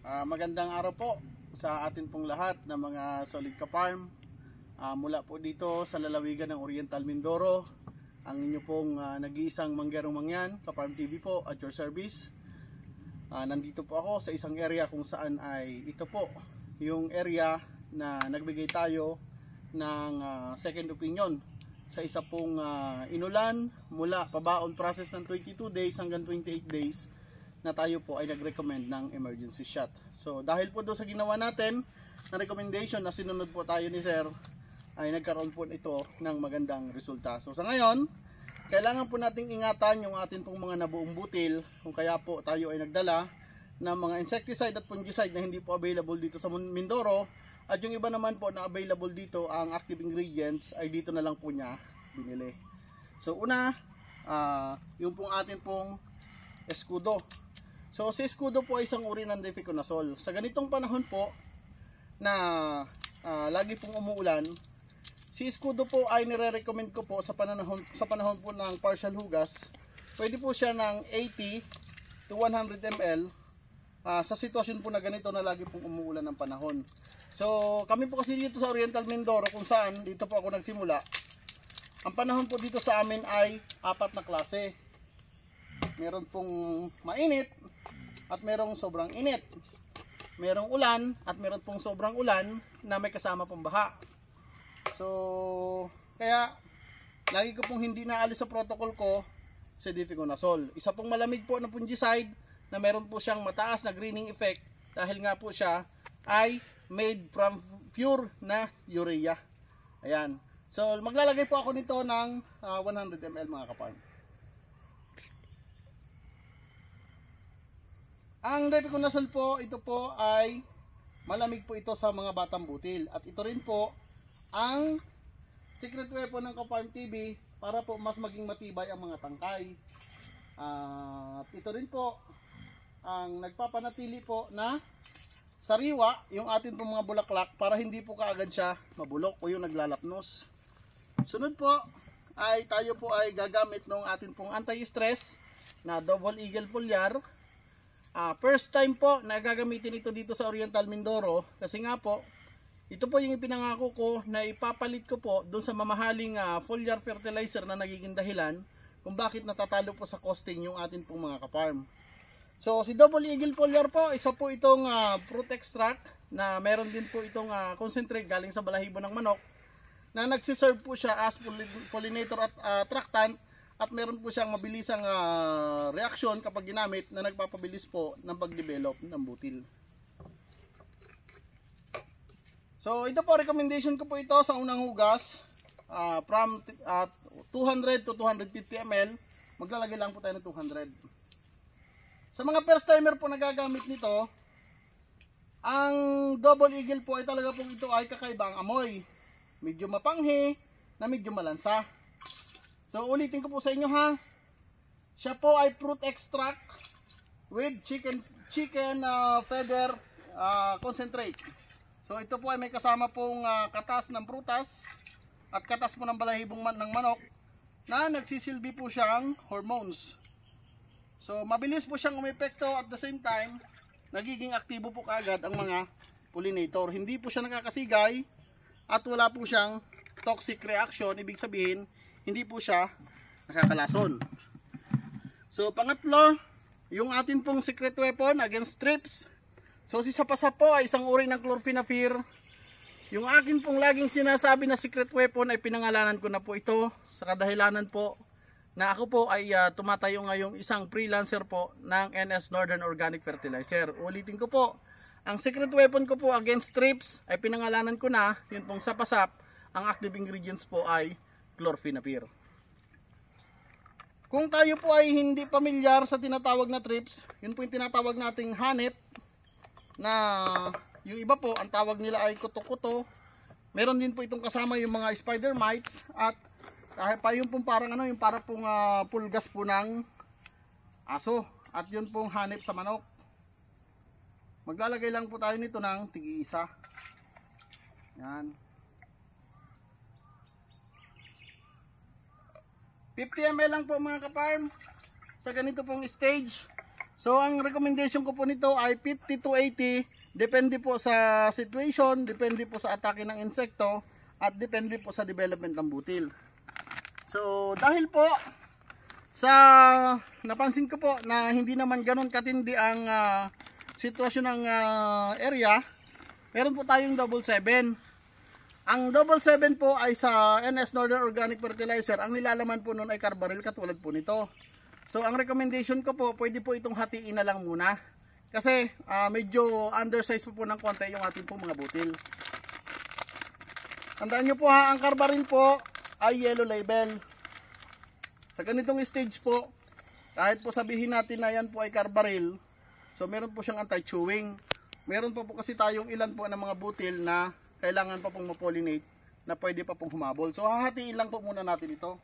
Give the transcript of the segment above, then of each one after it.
Magandang araw po sa atin pong lahat ng mga solid ka-farm. Mula po dito sa lalawigan ng Oriental Mindoro, ang inyo pong nag-iisang manggerong mangyan, Ka-Farm TV po at your service. Nandito po ako sa isang area kung saan ay ito po yung area na nagbigay tayo ng second opinion sa isa pong inulan mula pabaon process ng 22 days hanggang 28 days na tayo po ay nag-recommend ng emergency shot. So dahil po doon sa ginawa natin na recommendation na sinunod po tayo ni Sir, ay nagkaroon po ito ng magandang resulta. So sa ngayon, kailangan po nating ingatan yung atin pong mga nabuong butil, kung kaya po tayo ay nagdala ng mga insecticide at fungicide na hindi po available dito sa Mindoro, at yung iba naman po na available dito, ang active ingredients ay dito na lang po niya binili. So una, yung pong atin pong escudo. So si escudo po ay isang uri ng Deficonazole. Sa ganitong panahon po na lagi pong umuulan, si escudo po ay nire-recommend ko po sa panahon po ng partial hugas. Pwede po siya ng 80 to 100 ml sa sitwasyon po na ganito na lagi pong umuulan ng panahon. So kami po kasi dito sa Oriental Mindoro, kung saan dito po ako nagsimula, ang panahon po dito sa amin ay 4 na klase. Meron pong mainit at merong sobrang init. Merong ulan at meron pong sobrang ulan na may kasama pong baha. So kaya lagi ko pong hindi naalis sa protocol ko si Deficonazole. Isa pong malamig po na fungicide na meron po siyang mataas na greening effect dahil nga po siya ay made from pure na urea. Ayan. So maglalagay po ako nito ng 100 ml mga kaparm. Ang Deficonazole po, ito po ay malamig po ito sa mga batang butil. At ito rin po ang secret weapon ng Ka-Farm TV para po mas maging matibay ang mga tangkay. At ito rin po ang nagpapanatili po na sariwa yung atin pong mga bulaklak para hindi po kaagad siya mabulok o yung naglalapnos. Sunod po ay tayo po ay gagamit ng atin pong anti-stress na Double Eagle Foliar. First time po na gagamitin ito dito sa Oriental Mindoro kasi nga po ito po yung ipinangako ko na ipapalit ko po doon sa mamahaling foliar fertilizer na nagiging dahilan kung bakit natatalo po sa costing yung atin pong mga ka-farm. So si Double Eagle Foliar po, isa po itong fruit extract na meron din po itong concentrate galing sa balahibo ng manok na nagsiserve po siya as pollinator at attractant. At meron po siyang mabilisang reaksyon kapag ginamit na nagpapabilis po ng pag-develop ng butil. So ito po, recommendation ko po ito sa unang hugas from 200 to 250 ml. Maglalagay lang po tayo ng 200. Sa mga first timer po na gagamit nito, ang Double Eagle po ay talaga po ito ay kakaiba ang amoy. Medyo mapanghi na medyo malansa. So ulitin ko po sa inyo ha. Siya po ay fruit extract with chicken feather concentrate. So ito po ay may kasama pong katas ng prutas at katas po ng balahibong ng manok na nagsisilbi po siyang hormones. So mabilis po siyang umepekto at the same time nagiging aktibo po kaagad ang mga pollinator. Hindi po siya nakakasigay at wala po siyang toxic reaction. Ibig sabihin hindi po siya nakakalason. So pangatlo, yung atin pong secret weapon against thrips. So si sapasap po ay isang uri ng chlorphenaphyr. Yung akin pong laging sinasabi na secret weapon ay pinangalanan ko na po ito sa kadahilanan po na ako po ay tumatayo ngayong isang freelancer po ng NS Northern Organic Fertilizer. Ulitin ko po, ang secret weapon ko po against thrips ay pinangalanan ko na, yun pong sapasap. Ang active ingredients po ay chlorphenaphyr. Kung tayo po ay hindi pamilyar sa tinatawag na thrips, yun po yung tinatawag nating hanip, na yung iba po ang tawag nila ay kuto-kuto. Meron din po itong kasama yung mga spider mites at kahit pa yung pong parang yung para pong pulgas po ng aso, at yun pong hanip sa manok. Maglalagay lang po tayo nito ng tig-isa. Yan. 50 ml lang po mga ka-farm sa ganito pong stage. So ang recommendation ko po nito ay 50 to 80. Depende po sa situation, depende po sa atake ng insekto, at depende po sa development ng butil. So dahil po sa napansin ko po na hindi naman ganun katindi ang sitwasyon ng area, meron po tayong double 7. Ang double 7 po ay sa NS Northern Organic Fertilizer. Ang nilalaman po nun ay carbaryl katulad po nito. So ang recommendation ko po, pwede po itong hatiin na lang muna. Kasi medyo undersize po ng konti yung ating pong mga butil. Tandaan nyo po ha, ang carbaryl po ay yellow label. Sa ganitong stage po, kahit po sabihin natin na yan po ay carbaryl, so meron po siyang anti-chewing. Meron po kasi tayong ilan po ng mga butil na kailangan pa pong ma-pollinate na pwede pa pong humabol. So hahatiin lang po muna natin ito.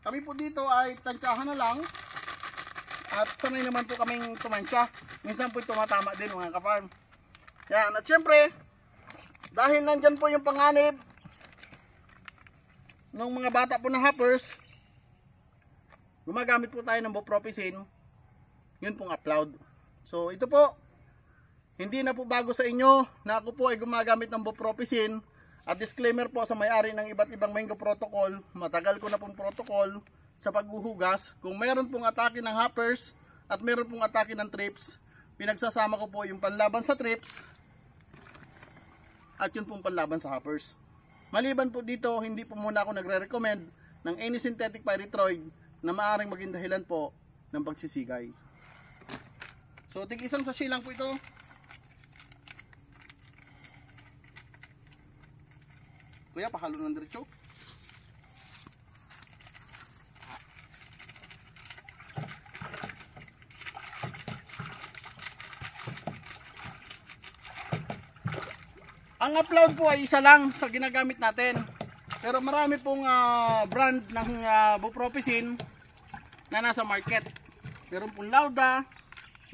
Kami po dito ay tansyahan na lang at sanay naman po kaming tumansya. Minsan po tumatama din mga kaparm. Yan, at syempre dahil nandyan po yung panganib ng mga bata po na hoppers, gumagamit po tayo ng Bupropicin. Yun pong upload. So ito po, hindi na po bago sa inyo na ako po ay gumagamit ng Bupropicin. At disclaimer po sa may-ari ng iba't ibang mango protocol, matagal ko na pong protocol sa paghuhugas. Kung mayroon pong atake ng hoppers at mayroon pong atake ng thrips, pinagsasama ko po yung panlaban sa thrips at yun pong panlaban sa hoppers. Maliban po dito, hindi po muna ako nagre-recommend ng any synthetic pyrethroid na maaaring maging dahilan po ng pagsisigay. So tig isang sachet lang po ito. Kuya, pakalo ng diretso. Ang upload po ay isa lang sa ginagamit natin. Pero marami pong brand ng Bupropicin na nasa market. Meron pong Lauda,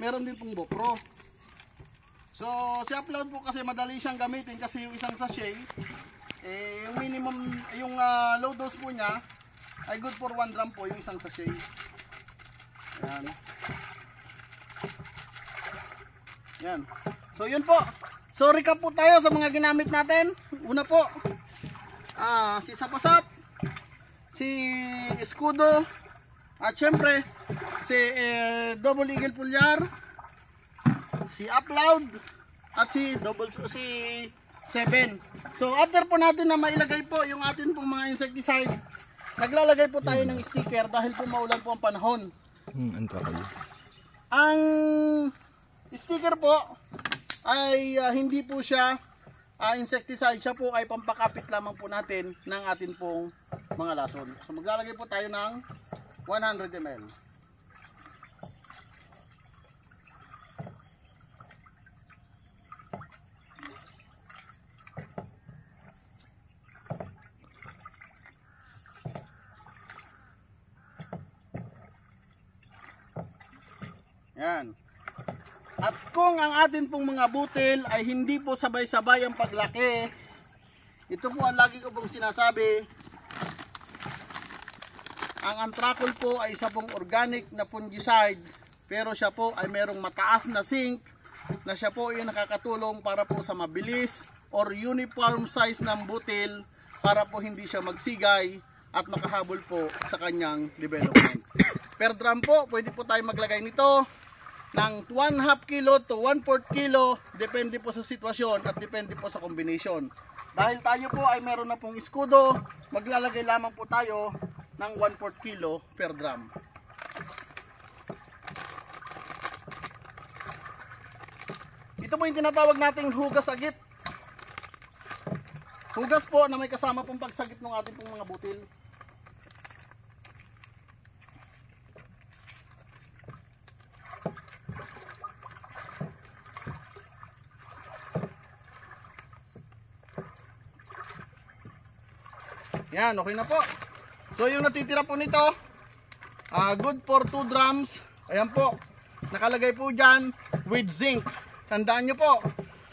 meron din pong Bupro. So si upload po kasi madali siyang gamitin kasi yung isang sachet, yung minimum, yung low dose po niya ay good for 1 gram po yung isang sachet. Yan. Yan. So yun po. So recap po tayo sa mga ginamit natin. Una po, si Sapasap, si Escudo, at syempre si Double Eagle Pulyar, si Upload, at si 7. So after po natin na mailagay po yung atin pong mga insecticide, naglalagay po tayo ng sticker dahil po maulan po ang panahon. Ang sticker po ay hindi po siya insecticide, siya po ay pampakapit lamang po natin ng atin pong mga lason. So maglalagay po tayo ng 100 ml. Yan. At kung ang atin pong mga butil ay hindi po sabay-sabay ang paglaki, ito po ang lagi ko pong sinasabi, ang Antracol po ay isa pong organic na fungicide, pero siya po ay merong mataas na zinc na siya po ay nakakatulong para po sa mabilis or uniform size ng butil para po hindi siya magsigay at makahabol po sa kanyang development. Per drum po, pwede po tayo maglagay nito ng 1/2 kilo to 1/4 kilo, depende po sa sitwasyon at depende po sa combination. Dahil tayo po ay meron na pong Escudo, maglalagay lamang po tayo ng 1/4 kilo per drum. Ito po yung tinatawag nating hugas agip. Hugas po na may kasama pong pagsagip ng ating pong mga butil. Yan, okay na po. So yung natitira po nito, good for 2 drums. Ayan po, nakalagay po dyan with zinc. Tandaan nyo po,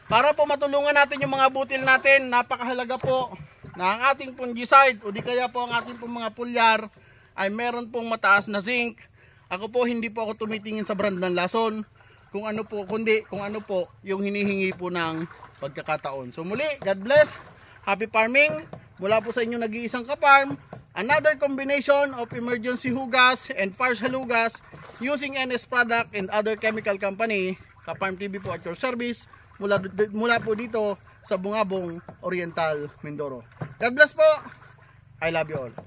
para po matulungan natin yung mga butil natin, napakahalaga po na ang ating fungicide o di kaya po ang ating pong mga pulyar ay meron pong mataas na zinc. Ako po hindi po ako tumitingin sa brand ng lason kung ano po, kundi kung ano po yung hinihingi po ng pagkakataon. So muli, God bless, happy farming mula po sa inyong nag-iisang ka-farm. Another combination of emergency hugas and partial hugas using NS product and other chemical company. Ka-Farm TV po at your service mula po dito sa Bungabong, Oriental, Mindoro. God bless po. I love you all.